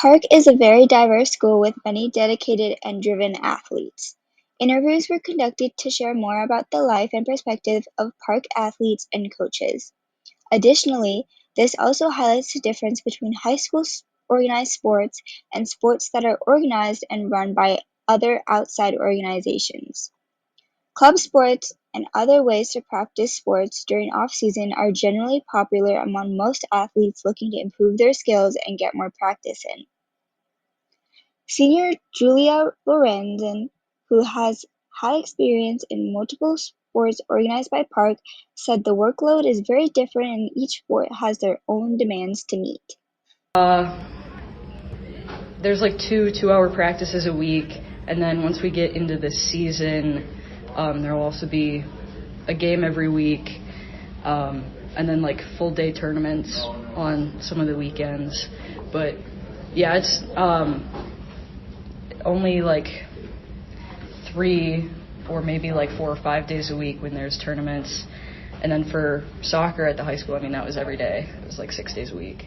Park is a very diverse school with many dedicated and driven athletes. Interviews were conducted to share more about the life and perspective of Park athletes and coaches. Additionally, this also highlights the difference between high school organized sports and sports that are organized and run by other outside organizations. Club sports and other ways to practice sports during off-season are generally popular among most athletes looking to improve their skills and get more practice in. Senior Julia Lorenzen, who has had experience in multiple sports organized by Park, said the workload is very different and each sport has their own demands to meet. Uh, there's like two-hour practices a week, and then once we get into the season, there will also be a game every week, and then like full day tournaments on some of the weekends. But yeah, it's only like 3 or maybe like 4 or 5 days a week when there's tournaments. And then for soccer at the high school, I mean, that was every day. It was like 6 days a week.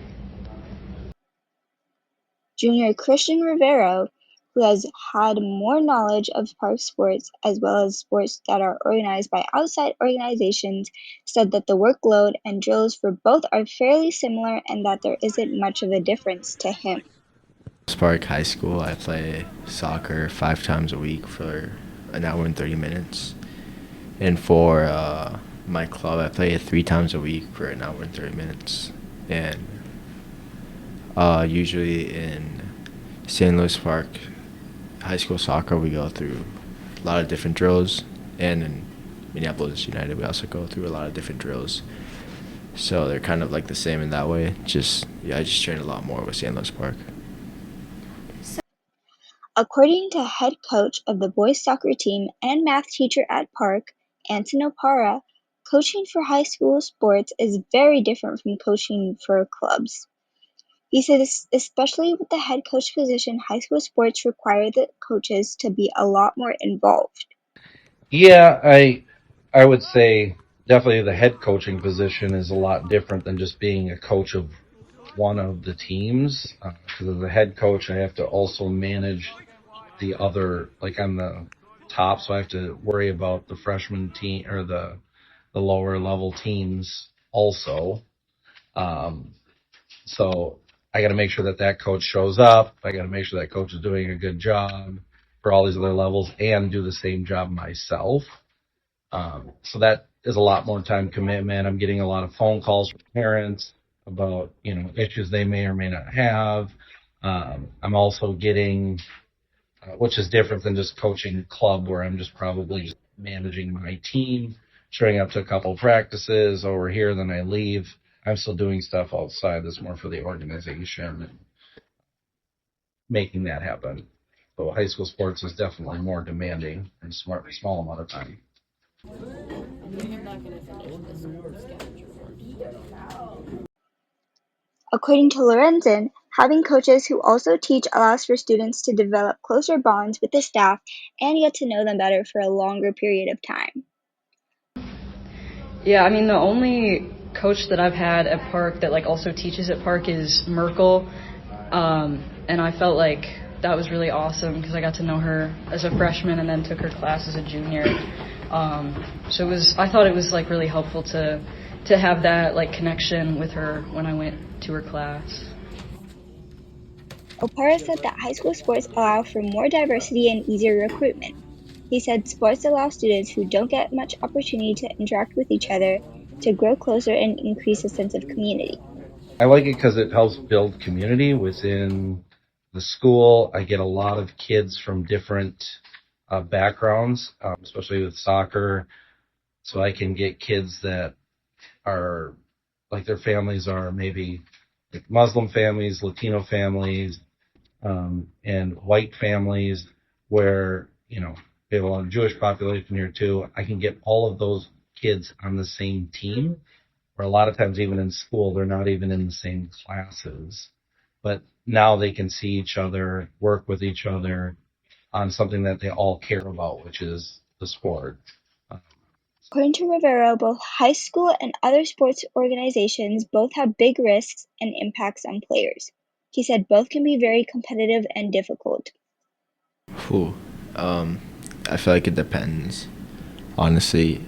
Junior Christian Rivero, who has had more knowledge of park sports as well as sports that are organized by outside organizations, said that the workload and drills for both are fairly similar and that there isn't much of a difference to him. Park High School, I play soccer 5 times a week for an hour and 30 minutes. And for my club, I play it 3 times a week for an hour and 30 minutes. And usually in St. Louis Park High School soccer, we go through a lot of different drills. And in Minneapolis United, we also go through a lot of different drills. So they're kind of like the same in that way. I just train a lot more with St. Louis Park. According to head coach of the boys soccer team and math teacher at Park, Anton Opara, coaching for high school sports is very different from coaching for clubs. He says especially with the head coach position, high school sports require the coaches to be a lot more involved. Yeah, I would say definitely the head coaching position is a lot different than just being a coach of one of the teams. Because as a head coach, I have to also manage the other, like I'm the top, so I have to worry about the freshman team or the lower level teams also. Um, so I got to make sure that that coach shows up. I got to make sure that coach is doing a good job for all these other levels and do the same job myself. So that is a lot more time commitment. I'm getting a lot of phone calls from parents about, issues they may or may not have. I'm also getting, which is different than just coaching club where I'm just probably just managing my team, showing up to a couple of practices over here, then I leave. I'm still doing stuff outside that's more for the organization and making that happen. So high school sports is definitely more demanding in a small amount of time. According to Lorenzen, having coaches who also teach allows for students to develop closer bonds with the staff and get to know them better for a longer period of time. Yeah, I mean, the only coach that I've had at Park that like also teaches at Park is Merkel, and I felt like that was really awesome because I got to know her as a freshman and then took her class as a junior. So I thought it was like really helpful to have that like connection with her when I went to her class. Opara said that high school sports allow for more diversity and easier recruitment. He said sports allow students who don't get much opportunity to interact with each other to grow closer and increase a sense of community. I like it because it helps build community within the school. I get a lot of kids from different backgrounds, especially with soccer. So I can get kids that are like their families are maybe like Muslim families, Latino families, and white families where, we have a lot of Jewish population here too. I can get all of those kids on the same team, where a lot of times even in school, they're not even in the same classes. But now they can see each other, work with each other on something that they all care about, which is the sport. According to Rivero, both high school and other sports organizations both have big risks and impacts on players. He said both can be very competitive and difficult. Whew. Um, I feel like it depends. Honestly,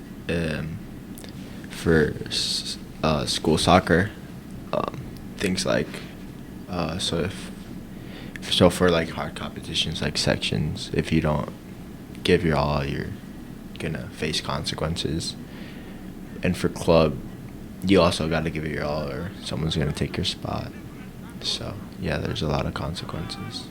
for school soccer, um, things like so if so for like hard competitions like sections, if you don't give your all, you're gonna face consequences. And for club, you also got to give it your all, or someone's gonna take your spot. So yeah, there's a lot of consequences.